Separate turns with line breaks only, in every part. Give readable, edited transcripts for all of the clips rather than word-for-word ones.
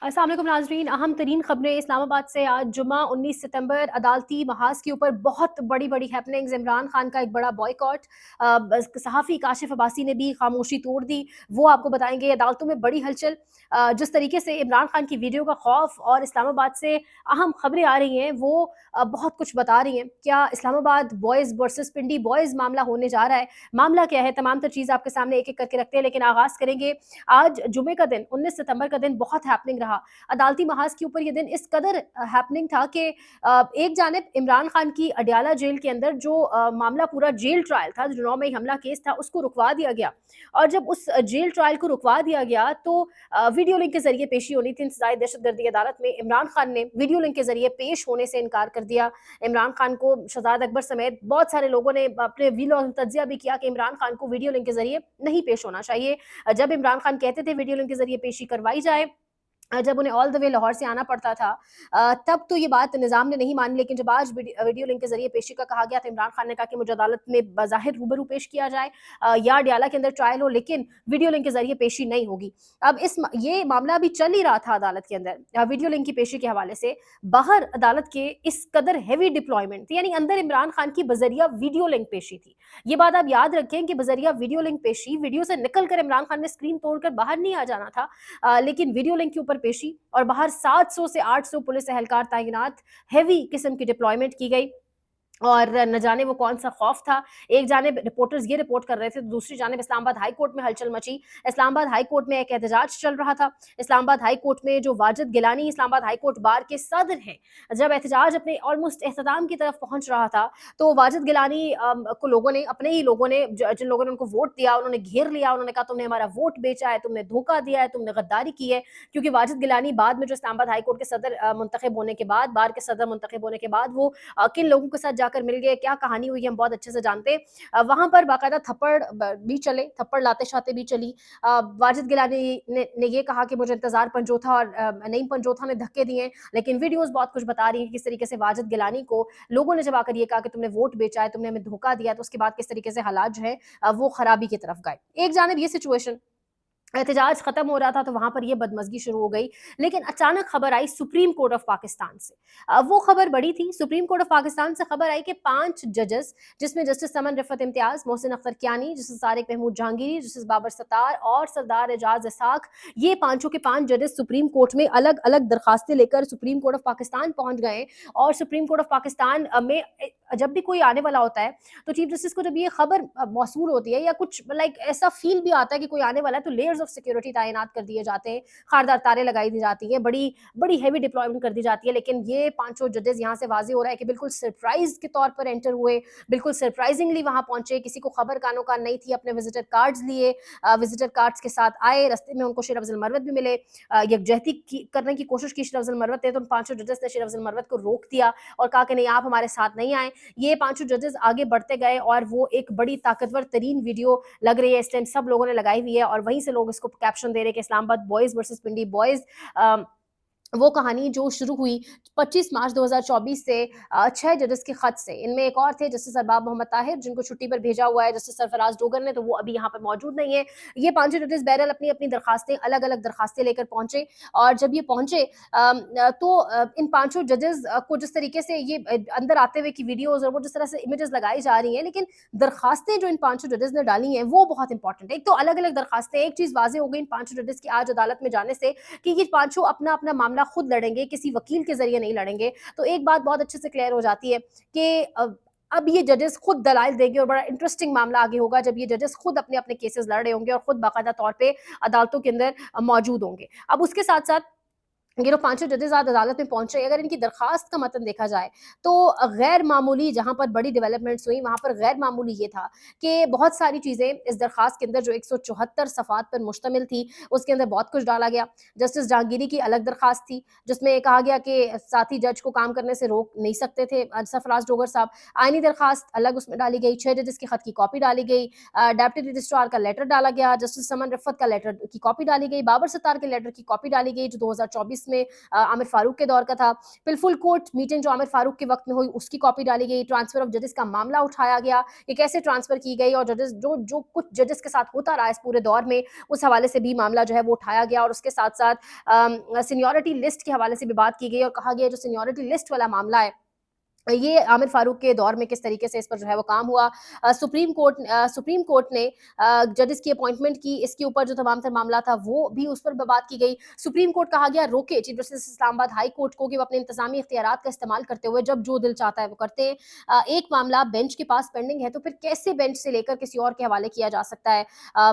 अस्सलाम वालेकुम नाज़रीन, अहम तरीन खबरें इस्लामाबाद से। आज जुम्मा 19 सितंबर अदालती महाज के ऊपर बहुत बड़ी बड़ी हैपनिंग्स। इमरान खान का एक बड़ा बॉयकॉट, सहाफ़ी काशिफ अब्बासी ने भी खामोशी तोड़ दी, वो आपको बताएंगे। अदालतों में बड़ी हलचल, जिस तरीके से इमरान खान की वीडियो का खौफ और इस्लामाबाद से अहम खबरें आ रही हैं वो बहुत कुछ बता रही हैं। क्या इस्लामाबाद बॉयज़ वर्सेस पिंडी बॉयज़ मामला होने जा रहा है? मामला क्या है? तमाम तर चीज़ आपके सामने एक एक करके रखते हैं, लेकिन आगाज़ करेंगे आज जुमे का दिन 19 सितंबर का दिन बहुत हैपनिंग रहा। अदालती महाज के ऊपर ये दिन इस कदर हैपनिंग था कि एक जानिब इमरान खान की अडयाला जेल के अंदर जो मामला पूरा जेल ट्रायल था, जो 9 मई हमला केस था, उसको रुकवा दिया गया। और जब उस जेल ट्रायल को रुकवा दिया गया तो वीडियो लिंक के जरिए पेशी होनी थी इंतज़ाई दहशतगर्दी अदालत में। इमरान खान ने वीडियो लिंक के जरिए पेश होने से इनकार कर दिया। इमरान खान को शहजाद अकबर समेत बहुत सारे लोगों ने अपने व्लॉग तज्जिया भी किया कि इमरान खान को वीडियो लिंक के जरिए नहीं पेश होना चाहिए। जब इमरान खान कहते थे वीडियो लिंक के जरिए पेशी करवाई जाए, जब उन्हें ऑल द वे लाहौर से आना पड़ता था, तब तो ये बात निज़ाम ने नहीं मानी। लेकिन जब आज वीडियो लिंक के ज़रिए पेशी का कहा गया तो इमरान खान ने कहा कि मुझे अदालत में बज़ाहिर रूबरू पेश किया जाए, या अडयाला के अंदर ट्रायल हो, लेकिन वीडियो लिंक के ज़रिए पेशी नहीं होगी। अब ये मामला अभी चल ही रहा था अदालत के अंदर, वीडियो लिंक की पेशी के हवाले से। बाहर अदालत के इस कदर हैवी डिप्लॉयमेंट थी, यानी अंदर इमरान खान की बजरिया वीडियो लिंक पेशी थी। ये बात आप याद रखें कि बजरिया वीडियो लिंक पेशी, वीडियो से निकल कर इमरान खान ने स्क्रीन तोड़कर बाहर नहीं आ जाना था, लेकिन वीडियो लिंक के ऊपर पेशी, और बाहर 700 से 800 पुलिस एहलकार तैनात, हैवी किस्म की डिप्लॉयमेंट की गई। और न जाने वो कौन सा खौफ था। एक जानिब रिपोर्टर्स ये रिपोर्ट कर रहे थे तो दूसरी जानिब इस्लामाबाद हाई कोर्ट में हलचल मची। इस्लामाबाद हाई कोर्ट में एक एहतजाज चल रहा था। इस्लामाबाद हाई कोर्ट में जो Wajid Gilani Islamabad high court bar के सदर हैं, जब एहतजाज अपने ऑलमोस्ट इख्तिताम की तरफ पहुंच रहा था तो वाजिद गिलानी को लोगों ने, अपने ही लोगों ने, जिन लोगों ने उनको वोट दिया, उन्होंने घेर लिया। उन्होंने कहा तुमने हमारा वोट बेचा है, तुमने धोखा दिया है, तुमने गद्दारी की है। क्योंकि वाजिद गिलानी बाद में जो इस्लामाबाद हाई कोर्ट के सदर मुंतखब होने के बाद, बार के सदर मुंतखब होने के बाद, वो किन लोगों के साथ जाकर मिल गए, क्या कहानी हुई, हम बहुत अच्छे से जानते हैं। वहां पर बाकायदा भी चले, थप्पड़ लाते शाते भी चली। वाजिद गिलानी ने ये कहा कि मुझे इंतजार पंजोथा और नईम पंजोथा ने धक्के दिए, लेकिन वीडियोस बहुत कुछ बता रही हैं किस तरीके से वाजिद गिलानी को लोगों ने जब आकर ये कहा कि तुमने वोट बेचा है, तुमने हमें धोखा दिया, तो उसके बाद किस तरीके से हालात जो है वो खराबी की तरफ गए। एक जानब ये सिचुएशन, एहतजाज खत्म हो रहा था तो वहां पर ये बदमज़गी शुरू हो गई। लेकिन अचानक खबर आई सुप्रीम कोर्ट ऑफ पाकिस्तान से। वो खबर बड़ी थी। सुप्रीम कोर्ट ऑफ पाकिस्तान से खबर आई कि 5 जजेस, जिसमें जस्टिस समन रिफत इम्तियाज, मोहसिन अख्तर कियानी, जस्टिस तारिक महमूद जहांगीरी, जस्टिस बाबर सत्तार और सरदार एजाज इसाक, ये पांचों के 5 जजेस सुप्रीम कोर्ट में अलग अलग दरखास्तें लेकर सुप्रीम कोर्ट ऑफ पाकिस्तान पहुंच गए। और सुप्रीम कोर्ट ऑफ पाकिस्तान में जब भी कोई आने वाला होता है तो चीफ जस्टिस को जब ये खबर मौसूल होती है, या कुछ लाइक ऐसा फील भी आता है कि कोई आने वाला है, तो लेयर्स ऑफ सिक्योरिटी तैनात कर दिए जाते हैं, खारदार तारे लगाई दी जाती हैं, बड़ी बड़ी हैवी डिप्लॉयमेंट कर दी जाती है। लेकिन ये पांचों जजेस यहाँ से वाजे हो रहा है कि बिल्कुल सरप्राइज के तौर पर एंटर हुए, बिल्कुल सरप्राइजिंगली वहां पहुंचे, किसी को खबर कानो कान नहीं थी, अपने विजिटर कार्ड्स लिए, विजिटर कार्ड्स के साथ आए। रस्ते में उनको शेर अफजल मरवत भी मिले, यकजहती करने की कोशिश की शेर अफजल मरवत ने, तो उन पांचों जजेस ने शेर अफजल मरवत को रोक दिया और कहा कि नहीं, आप हमारे साथ नहीं आए। ये पांचों जजेस आगे बढ़ते गए और वो एक बड़ी ताकतवर तरीन वीडियो लग रही है इस टाइम, सब लोगों ने लगाई हुई है, और वहीं से लोग इसको कैप्शन दे रहे हैं कि इस्लामाबाद बॉयज वर्सेस पिंडी बॉयज। वो कहानी जो शुरू हुई 25 मार्च 2024 से 6 जजेस के खत से। इनमें एक और थे जस्टिस अरबाब मोहम्मद ताहिर, जिनको छुट्टी पर भेजा हुआ है जस्टिस सरफराज डोगर ने, तो वो अभी यहाँ पर मौजूद नहीं है। ये पांचों जजेस बहरहाल अपनी अपनी दरखास्तें, अलग अलग दरखास्तें लेकर पहुंचे। और जब ये पहुंचे तो इन पांचों जजेस को जिस तरीके से ये अंदर आते हुए की वीडियोज और वो जिस तरह से इमेजेस लगाई जा रही हैं, लेकिन दरखास्तें जो इन पांचों जजेस ने डाली हैं वो बहुत इंपॉर्टेंट है। एक तो अलग अलग दरखास्तें, एक चीज वाजे हो गई इन पांचों जजेस की आज अदालत में जाने से कि ये पांचों अपना अपना मामला खुद लड़ेंगे, किसी वकील के जरिए नहीं लड़ेंगे। तो एक बात बहुत अच्छे से क्लियर हो जाती है कि अब ये जजेस खुद दलाइल देंगे, और बड़ा इंटरेस्टिंग मामला आगे होगा जब ये जजेस खुद अपने अपने केसेस लड़ रहे होंगे और खुद बाकायदा तौर पे अदालतों के अंदर मौजूद होंगे। अब उसके साथ साथ ये जो पांचों जजेस आज अदालत में पहुंचे, अगर इनकी दरखास्त का मतन देखा जाए तो गैर मामूली, जहां पर बड़ी डेवलपमेंट्स हुई वहां पर गैर मामूली ये था कि बहुत सारी चीजें इस दरखास्त के अंदर जो 174 सफ़ात पर मुश्तमिल थी उसके अंदर बहुत कुछ डाला गया। जस्टिस जहांगीरी की अलग दरखास्त थी जिसमें कहा गया कि साथी जज को काम करने से रोक नहीं सकते थे सरफराज डोगर साहब। आईनी दरखास्त अलग उसमें डाली गई, 6 जजेस की खत की कॉपी डाली गई, डेप्टी रजिस्ट्रार का लेटर डाला गया, जस्टिस समन रिफत का लेटर की कॉपी डाली गई, बाबर सत्तार के लेटर की कॉपी डाली गई जो 2024 जिसमें आमिर फारूक के दौर का था। फिर फुल कोर्ट मीटिंग जो आमिर फारूक के वक्त में हुई उसकी कॉपी डाली गई, ट्रांसफर ऑफ जजेस का मामला उठाया गया कि कैसे ट्रांसफर की गई और जजेस जो जो कुछ जजेस के साथ होता रहा इस पूरे दौर में, उस हवाले से भी मामला जो है वो उठाया गया। और उसके साथ साथ सीनियरिटी लिस्ट के हवाले से भी बात की गई और कहा गया जो सीनियरिटी लिस्ट वाला मामला है ये आमिर फारूक के दौर में किस तरीके से इस पर जो है वो काम हुआ। सुप्रीम कोर्ट ने जजेस की अपॉइंटमेंट की, इसके ऊपर जो तमाम तर मामला था वो भी उस पर बात की गई। सुप्रीम कोर्ट कहा गया रोके chief justice Islamabad high court को कि वो अपने इंतजामी इख्तियारात का इस्तेमाल करते हुए जब जो दिल चाहता है वो करते हैं। एक मामला बेंच के पास पेंडिंग है तो फिर कैसे बेंच से लेकर किसी और के हवाले किया जा सकता है।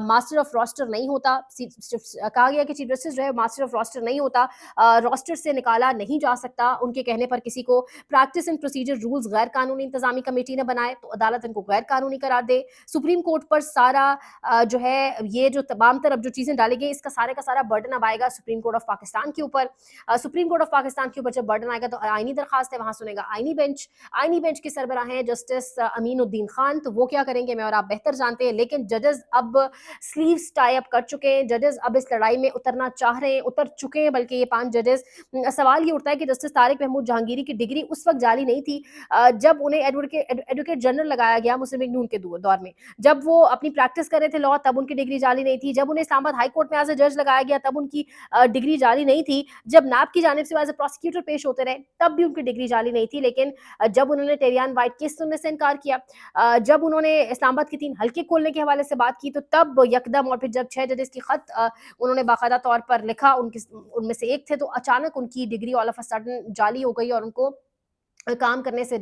मास्टर ऑफ रोस्टर नहीं होता, कहा गया कि चीफ जस्टिस जो है मास्टर ऑफ रोस्टर नहीं होता, रोस्टर से निकाला नहीं जा सकता उनके कहने पर किसी को। प्रैक्टिस एंड प्रोसीजर रूल्स गैर कानूनी इंतजामी कमेटी ने बनाए तो अदालत इनको गैर कानूनी करार दे। सुप्रीम कोर्ट पर सारा जो है ये जो तमाम तरफ जो चीजें डाली गई इसका सारे का सारा बर्डन अब आएगा सुप्रीम कोर्ट ऑफ पाकिस्तान के ऊपर। सुप्रीम कोर्ट ऑफ पाकिस्तान के ऊपर जब बर्डन आएगा तो आईनी दरखास्त है, वहां सुनेगा आईनी बेंच। आईनी बेंच के सरबराह हैं जस्टिस अमीनुद्दीन खान, तो वो क्या करेंगे मैं और आप बेहतर जानते हैं। लेकिन जजेस अब स्लीव्स टाई अप कर चुके हैं, जजेस अब इस लड़ाई में उतरना चाह रहे हैं, उतर चुके हैं बल्कि ये 5 जजेस। सवाल ये उठता है कि जस्टिस तारिक महमूद जहांगीरी की डिग्री उस वक्त जाली नहीं थी जब उन्हें एडवोकेट जनरल लगाया गया मुस्लिम लीग नून के दौर में। जब वो अपनी प्रैक्टिस कर रहे थे लॉ तब उनकी डिग्री जाली नहीं थी। जब उन्हें इस्लामाबाद हाई कोर्ट में एज ए जज लगाया गया तब उनकी डिग्री जाली नहीं थी। जब नाब की जानिब से एज ए प्रोसिक्यूटर पेश होते रहे तब भी उनकी डिग्री जाली नहीं थी। लेकिन जब उन्होंने टेरियान वाइट केस सुनने से इनकार किया, जब उन्होंने इस्लामाबाद के 3 हल्के खोलने के हवाले से बात की तो तब यकदम, और फिर जब 6 जजेस की खत उन्होंने बाकायदा तौर पर लिखा, उनमें से एक थे, तो अचानक उनकी degree all of a sudden जाली हो गई और उनको काम करने से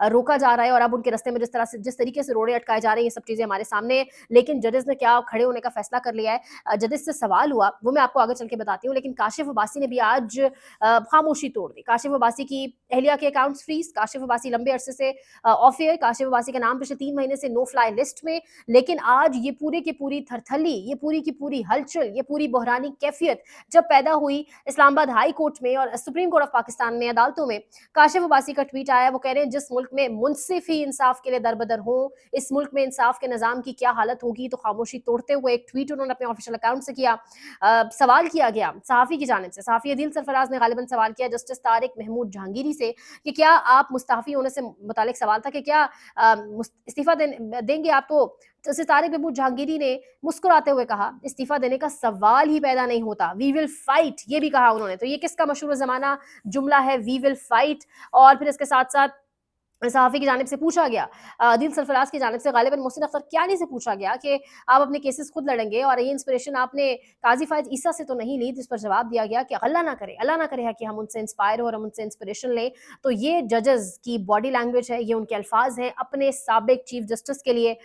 रोका जा रहा है। और अब उनके रास्ते में जिस तरीके से रोड़े अटकाए जा रहे हैं ये सब चीजें हमारे सामने है। लेकिन जजेस ने क्या खड़े होने का फैसला कर लिया है, जजेस से सवाल हुआ वो मैं आपको आगे चल के बताती हूँ। लेकिन काशिफ अब्बासी ने भी आज खामोशी तोड़ दी। काशिफ अब्बासी की अहलिया के अकाउंट्स फ्रीज, काशिफ अब्बासी लंबे अरसे से ऑफ एयर, काशिफ अब्बासी का नाम पिछले 3 महीने से नो फ्लाई लिस्ट में। लेकिन आज ये पूरी की पूरी थरथली, ये पूरी की पूरी हलचल, ये पूरी बहरानी कैफियत जब पैदा हुई इस्लामाबाद हाई कोर्ट में और सुप्रीम कोर्ट ऑफ पाकिस्तान में अदालतों में, काशिफ अब्बासी का ट्वीट आया। वो कह रहे हैं जिस मुल्क में मुंसिफ ही इंसाफ के लिए दरबदर हो, इस मुल्क में इंसाफ के निजाम की क्या हालत होगी। तो खामोशी तोड़ते हुए एक ट्वीट उन्होंने अपने ऑफिशियल अकाउंट से किया। सवाल किया गया सहाफी की जानिब से, सहाफी अदील सरफराज ने गालिबन सवाल किया जस्टिस तारिक महमूद जहांगीरी से कि क्या आप मुस्तफी होने से मुतालिक सवाल था कि क्या इस्तीफा देंगे आप। तो जस्टिस तारिक महमूद जहांगीरी ने मुस्कुराते हुए कहा इस्तीफा देने का सवाल ही पैदा नहीं होता, वी विल फाइट, ये भी कहा उन्होंने। तो ये किसका मशहूर जमाना जुमला है, वी विल फाइट। और फिर इसके साथ साथ सहाफ़ी की जानिब से पूछा गया, दिल सरफराज की जानिब से गालिबन मोहसिन अख्तर कियानी से पूछा गया कि आप अपने केसेस खुद लड़ेंगे और ये इंस्पिरेशन आपने काजी फायज ईसा से तो नहीं ली। जिस पर जवाब दिया गया कि अल्लाह ना करे कि हम उनसे इंस्पायर हो और हम उनसे इंस्पिरेशन लें। तो ये जजेस की बॉडी लैंग्वेज है, ये उनके अल्फाज हैं अपने साबिक चीफ जस्टिस के लिए।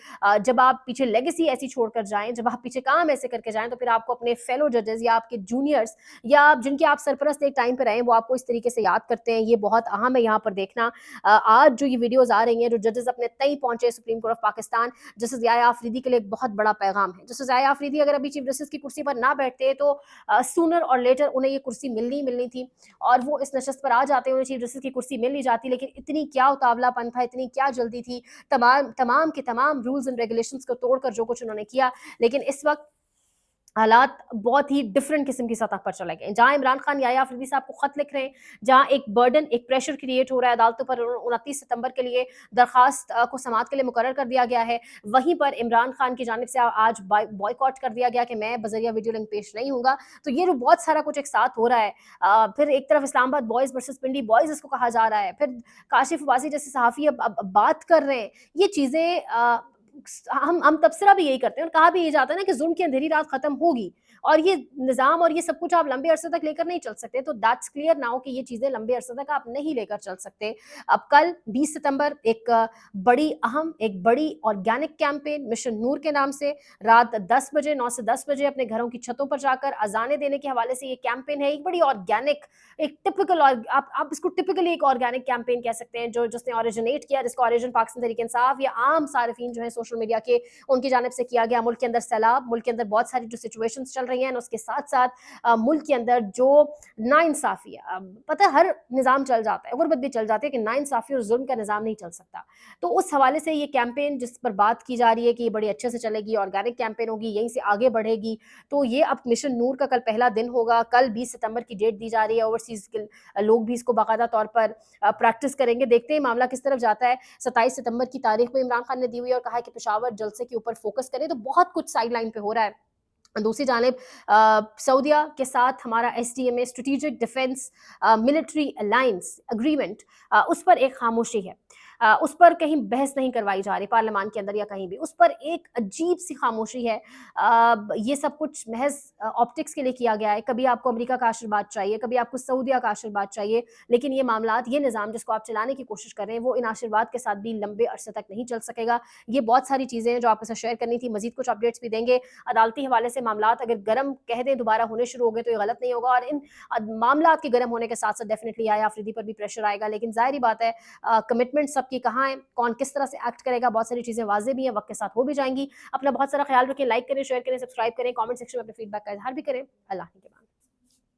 जब आप पीछे लेगेसी ऐसी छोड़कर जाएं, जब आप पीछे काम ऐसे करके जाएं, तो फिर आपको अपने फेलो जजेस या आपके जूनियर्स या जिनके आप सरपरस्त एक टाइम पर रहे वो आपको इस तरीके से याद करते हैं। ये बहुत अहम है यहाँ पर देखना। आज जो ये वीडियोस आ रही हैं, जो जजेस अपने तय पहुंचे Supreme Court of Pakistan, justice Yahya Afridi के लिए एक बहुत बड़ा पैगाम है। जस्टिस याया आफरीदी अगर अभी चीफ जस्टिस की कुर्सी पर ना बैठते तो सूनर और लेटर उन्हें ये कुर्सी मिलनी थी और वो इस नशस्त पर आ जाते, उन्हें चीफ जस्टिस की कुर्सी मिल नहीं जाती। लेकिन इतनी क्या उतावलापन था, इतनी क्या जल्दी थी, तमाम के तमाम रूल्स एंड रेगुलेशंस को तोड़कर जो कुछ उन्होंने किया। लेकिन इस वक्त हालात बहुत ही डिफरेंट किस्म की सतह पर चले गए। जहां इमरान खान याया आफरीदी साहब को खत लिख रहे हैं, जहां एक बर्डन, एक प्रेशर क्रिएट हो रहा है अदालतों पर, 29 सितंबर के लिए दरखास्त को समाअत के लिए मुकर्रर कर दिया गया है। वहीं पर इमरान खान की जानिब से आज बॉयकॉट कर दिया गया कि मैं बजरिया वीडियो लिंक पेश नहीं होऊंगा। तो ये जो बहुत सारा कुछ एक साथ हो रहा है, फिर एक तरफ इस्लामाबाद बॉयज वर्सेस पिंडी बॉयज इसको कहा जा रहा है, फिर काशिफ अब्बासी जैसे सहाफ़ी अब बात कर रहे हैं। ये चीज़ें हम तबसरा भी यही करते हैं और कहा भी ये जाता है ना कि जुल्म की अंधेरी रात खत्म होगी और ये निजाम और ये सब कुछ आप लंबे अरसे तक लेकर नहीं चल सकते। तो दैट्स क्लियर नाउ कि ये चीजें लंबे अरसे तक आप नहीं लेकर चल सकते। अब कल 20 सितंबर एक बड़ी ऑर्गेनिक कैंपेन मिशन नूर के नाम से रात 10 बजे 9 से 10 बजे अपने घरों की छतों पर जाकर अजाने देने के हवाले से ये कैंपेन है। एक बड़ी ऑर्गेनिक, एक टिपिकल, आप इसको टिपिकली एक ऑर्गेनिक कैंपेन कह सकते हैं जो जिसने ऑरिजिनेट किया, जिसका ऑरिजिन पाकिस्तान तहरीक इंसाफ या आम सारिफीन जो है सोशल मीडिया के उनकी जानिब से किया गया। मुल्क के अंदर सैलाब, मुल्क के अंदर बहुत सारी जो सिचुएशंस चल रही रही हैं, उसके साथ-साथ मुल्क के अंदर जो नाइंसाफ़ी है, पता है हर निज़ाम चल जाता है, गुरबत भी चल जाती है कि नाइंसाफ़ी और ज़ुल्म का निज़ाम नहीं चल सकता। तो उस हवाले से ये कैंपेन जिस पर बात की जा रही है कि ये बड़ी अच्छे से चलेगी, ऑर्गेनिक कैंपेन होगी, यहीं से आगे बढ़ेगी। तो ये अब मिशन नूर का कल पहला दिन होगा, कल 20 सितंबर की डेट दी जा रही है, ओवरसीज़ के लोग भी इसको बाकायदा तौर पर प्रैक्टिस करेंगे। देखते हैं मामला किस तरफ जाता है। 27 सितंबर की तारीख में इमरान खान ने दी हुई है और कहा है कि पेशावर जलसे के ऊपर फ़ोकस करें, तो बहुत कुछ साइड लाइन पे हो रहा है। दूसरी जानिब सऊदीया के साथ हमारा SDMA strategic defence military alliance agreement, उस पर एक खामोशी है। उस पर कहीं बहस नहीं करवाई जा रही पार्लियामान के अंदर या कहीं भी। उस पर एक अजीब सी खामोशी है। ये सब कुछ महज ऑप्टिक्स के लिए किया गया है। कभी आपको अमेरिका का आशीर्वाद चाहिए, कभी आपको सऊदीया का आशीर्वाद चाहिए, लेकिन ये मामलात, ये निज़ाम जिसको आप चलाने की कोशिश कर रहे हैं, वो इन आशीर्वाद के साथ भी लंबे अरसे तक नहीं चल सकेगा। ये बहुत सारी चीज़ें हैं जो आपके साथ शेयर करनी थी। मज़ीद कुछ अपडेट्स भी देंगे। अदालती हवाले से मामलात अगर गर्म कह दें दोबारा होने शुरू हो गए तो ये गलत नहीं होगा, और इन मामलात के गर्म होने के साथ साथ डेफिनेटली आया अफरीदी पर भी प्रेशर आएगा, लेकिन जाहिर बात है कमिटमेंट सबकी कहाँ है, कौन किस तरह से एक्ट करेगा, बहुत सारी चीज़ें वाज़ेह भी हैं, वक्त के साथ हो भी जाएंगी। अपना बहुत सारा ख्याल रखें, लाइक करें, शेयर करें, सब्सक्राइब करें, कॉमेंट सेक्शन में अपने फीडबैक का इजहार भी करें। अल्लाह के बाद।